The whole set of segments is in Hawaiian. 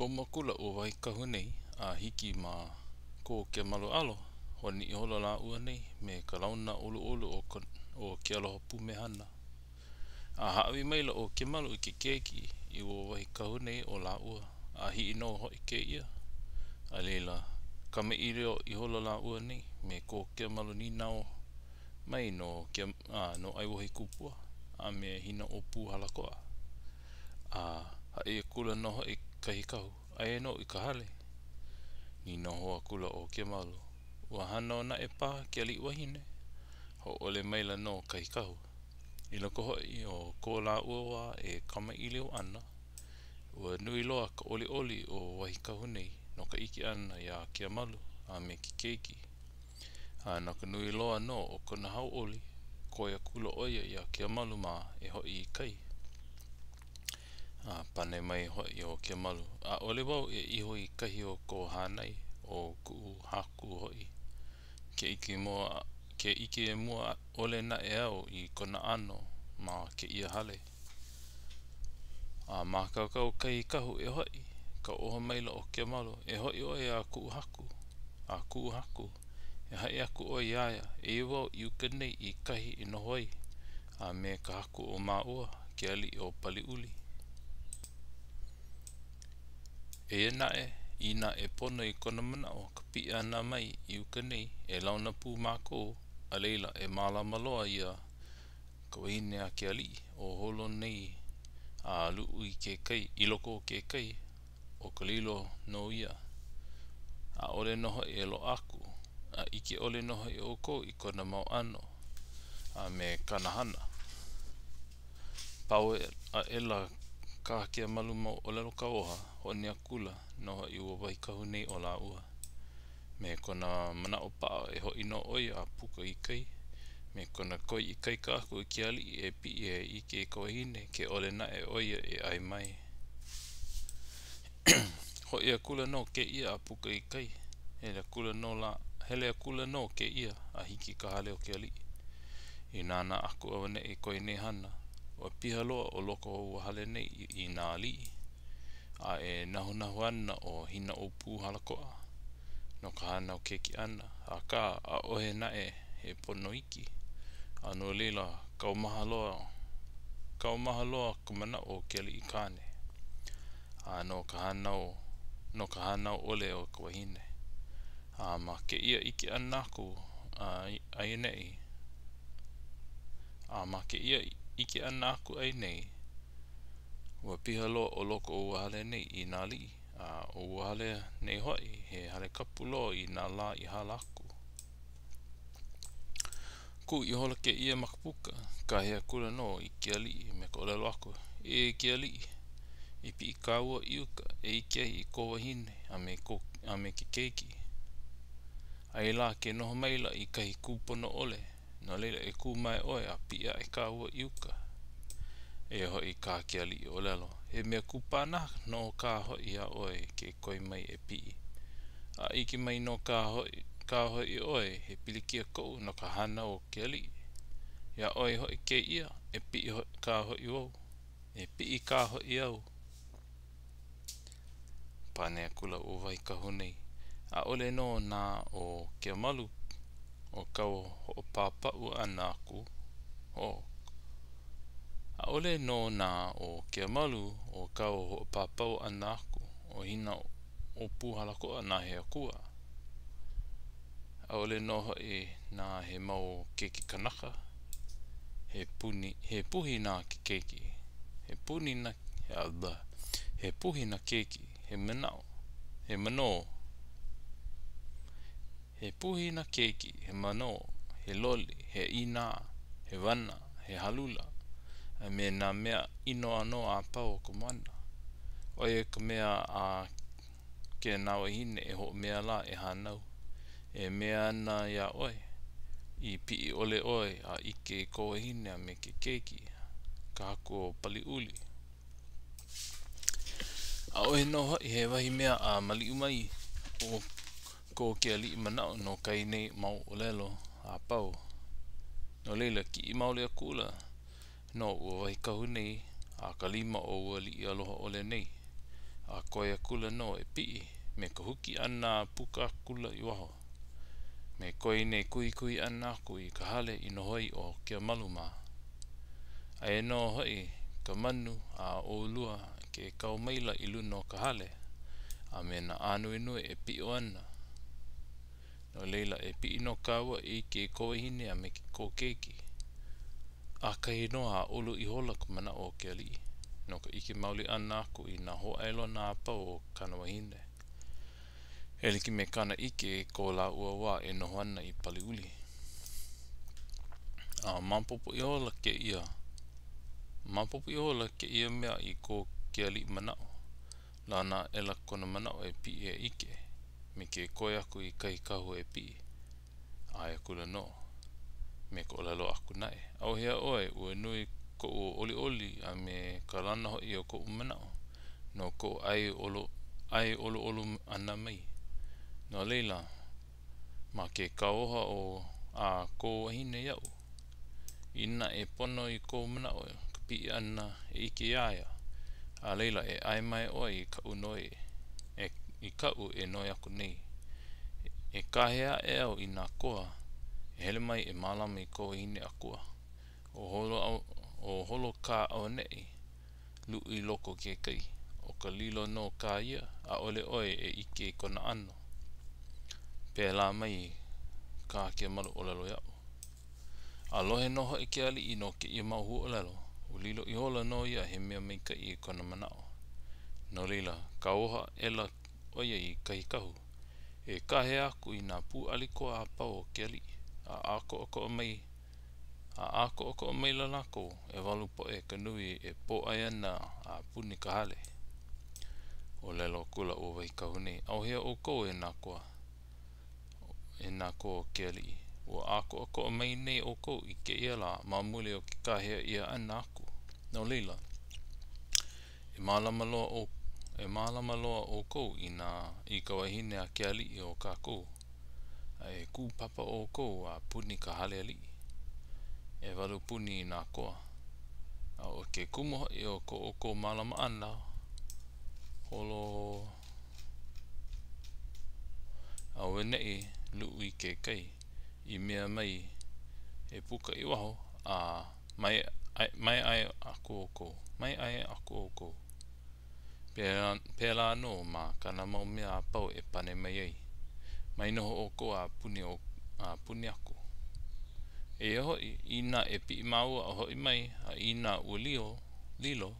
Ko makula o wai kahu nei a hiki ma ko ke malo alo honi I holo la ua nei me ka launa ulu ulu o ke aloha pumehana. A haawi maila o ke malo I ke keiki I o wai kahu nei o la ua a hi no hoi ke ia. A leila kame I reo I holo la ua nei me ko ke malo ni nao mai no ai wohi kupua a me hina o pu halakoa. A hae kula no hoi kahikahu ai no I ka hale ni no hoa kula o ke malo ua hana na e pa ke ali wahine ho ole maila no kahikahu I loko hoi o ko la ua e kama I leo ana ua nui loa ka oli oli o wahikahu nei no ka iki ana ya ke malu a me ki keiki a na ka nui loa no o kona hau oli ko ia kula oia ya ke malu ma e hoi I kai a pane mai hoi o ke malu a ole wau e iho I kahi o ko hanai o ku haku hoi ke iki e mua ole na e au I kona ano ma ke ia hale a ma kau kai kahu e hoi ka oho maila o ke malu e hoi o a ku haku e hai aku o iaia e wau I uka nei I kahi I no hoi a me ka haku o maua ke ali o pali uli e nae ina e pono I kona mana o ka pi ana mai I uka nei e launa pu mako a leila e malama loa ia ka wahine a ke ali o holo nei a luu I ke kai I loko o ke kai o ka lilo no ia a ole noho e lo aku a ike ole noho e o ko I kona mau ano a me kanahana pau a ela ka ke malu mo o lelo ka oha honi a kula noho I ua waikahu nei o la ua me kona mana o paa e hoi no oi a puka I kai me kona koi I kai ka aku ke ali e pi e ike e kawahine ke ole na e oia e ai mai hoi a kula no ke ia a puka I kai hele a kula no ke ia a hiki ka hale o ke ali I nana aku awane e koi ne hana o piha loa o loko o hale nei I nā li a e nahu ana o hina o pu halakoa no ka hana o keki ana a ka a ohe na e he pono iki a no leila kaumaha loa ka mana o ke ali I kane a no ka hana o ole o ka wahine a ma ke ia iki ana aku ai nei a ma ke ia iki ana aku ai nei ua piha loa o loko o hale nei I nā li a o hale nei hoi he hale kapu loa I nā la I hala aku ku I hola ke ia makapuka ka hea kula no I ke ali me ka olelo aku e ke ali I pi I kaua I uka e ike I ko wahine a me ke keiki ai la ke noho maila I kahi kupono ole no leila e ku mai oe a pi a e kaua I uka e hoi ka ke ali o lelo he mea kupana no ka hoi a oe ke koi mai e pi a iki mai no ka hoi oe he pilikia kou no ka hana o ke ali ia oe hoi ke ia e pi ka hoi au e pi I ka hoi au pane kula o vai kahu nei a ole no na o ke malu o kau ho papa u anaku o a ole no na o ke malu o kau ho papa u anaku o hina o puhala ko ana he akua a ole no hoi na he mau keki kanaka he puhi na ke keki he puhi na keki he mano he puhi na keki he mano he loli he ina he wana he halula a me na mea ino ano a pau ko mana oe ka mea a ke nawa hine e ho mea la e hanau e mea ana ia oe I pi I ole oe a ike koa hine a me ke keiki ka haku o pali uli a oe no hoi he wahi mea a mali umai o ko ke ali manao no kai nei mau o lelo a pau no leila ki I maule a kula no ua wahi kahu nei a kalima o ua li aloha ole nei a koia kula no e pii, me ka huki ana puka kula I waho. Me koi ne kui ana aku I ka hale I no hoi o kia maluma. Ai no hoi ka manu a o lua ke kau maila I luno ka hale, a me na anu inu e pii o ana. No leila e pii no kaua I ke koe hine a me ke ko keiki. A kai noa ulu I hola ka mana o ke ali. No ka ike mauli ana aku I na ho ailo na apa o kana wahine. Eliki me kana ike ko la ua wa e noho ana I pali uli. Mampopo I hola ke ia. Mampopo I hola ke ia mea I ko ke ali manao. Lana ela kona manao e pi e ike. Me ke koe aku I kai kahu e pi. Ai kula no. Me ko lalo aku nae. Au hea oe ua nui ko o oli oli a me kalana ho I o ko manao. No ko ai olo ana mai. No leila. Ma ke kaoha o a ko hine iau. Ina e pono I ko manao ka pi ana e ike iaia. A leila e ai mai oe I ka unoi. I ka u e noi aku nei. E kahea e au I nā koa. E hele mai e malama I ko hine akua. O holo ka au nei. Lu I loko ke kai. O ka lilo no ka ia. A ole oe e ike I kona ano. Pēlā mai ka kia malu o lalo iau. A lohe noho I ke ali I no ke ia mau hu o lalo. O lilo I hola no ia he mea mai ka I kona manao. No lila, ka oha ela oia I kai kahu. E kahe aku I nā pū alikoa a pau o ke ali. A ako o mai lalako e walu po e kanui e po ai ana a puni ka hale. O lelo kula o wai kahune. Au hea o ko e nā koa. E nā koa ke ali. O ako mai nei o ko I ke ia la mamule o ke kahea ia ana aku. No lila. E malama loa o ko I ka wahine a ke ali o ka ko. E ku papa o ko a puni ka hale ali. E walu puni I nā koa. A o ke kumoho I o ko malama ana. Holo. A wenei lu I ke kai. I mea mai e puka I waho. A mai ai aku o ko. Mai ai aku o ko. Pēlā no ma kana mau mea a pau e pane mai ai. Mai noho o ko a puni aku. E hoi ina e pi maua a hoi mai a ina ua lilo.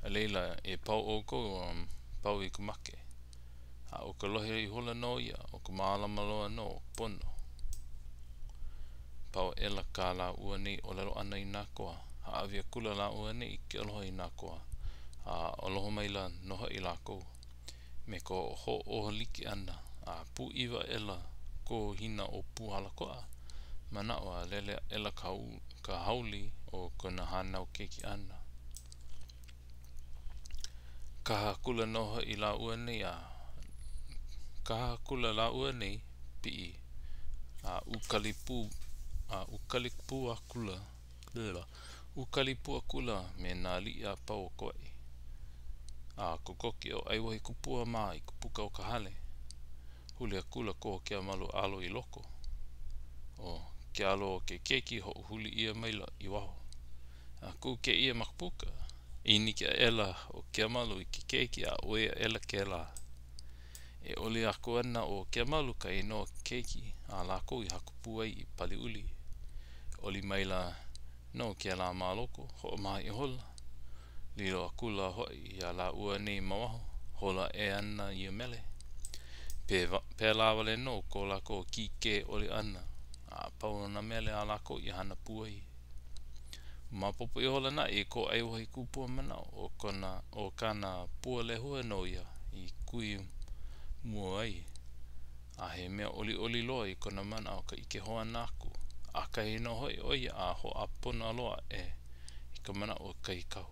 A leila e pau o ko pau I kumake. A o ka lohe I hola no ia o ka maalama loa no pono. Pau ela ka la ua nei o lalo ana I nā koa. A avia kula la ua nei ke aloha I nā koa. A oloho mai la noho I lako. Me ko ho o liki ana. A pu iwa ela ko hina o puhala koa. Manao a lele ela ka hauli o kona hanau keiki ana. Kaha kula noho I la ua nei a. Kaha kula la ua nei pi a ukalipua kula. Ukalipua kula me nā li a pau o koe. A kokoki o aiwahi kupua maa I kupuka o ka hale. Huli a kula ko kia malu alo I loko. O kia alo o ke keiki ho huli ia maila I waho. A ku ke ia makapuka. Ini kia ela o kia malu I ke keiki a oea ela ke la. E oli aku ana o kia malu ka ino keiki a lako I hakupu ai I pali uli. Oli maila no kia la maloko ho maha I hola. Lilo a kula hoi a la ua nei mawaho. Hola e ana I mele. Pēlā wale no ko lako ki ke oli ana. A pau na mele a lako I hana puai. Mapopo I hola na ko aiwahi kupua mana o kana pua lehua no ia I kui mua ai. A he mea oli loa I kona mana o ka ike hoa naku. A kai no hoi oia a ho a pona loa I ka mana o kai kau.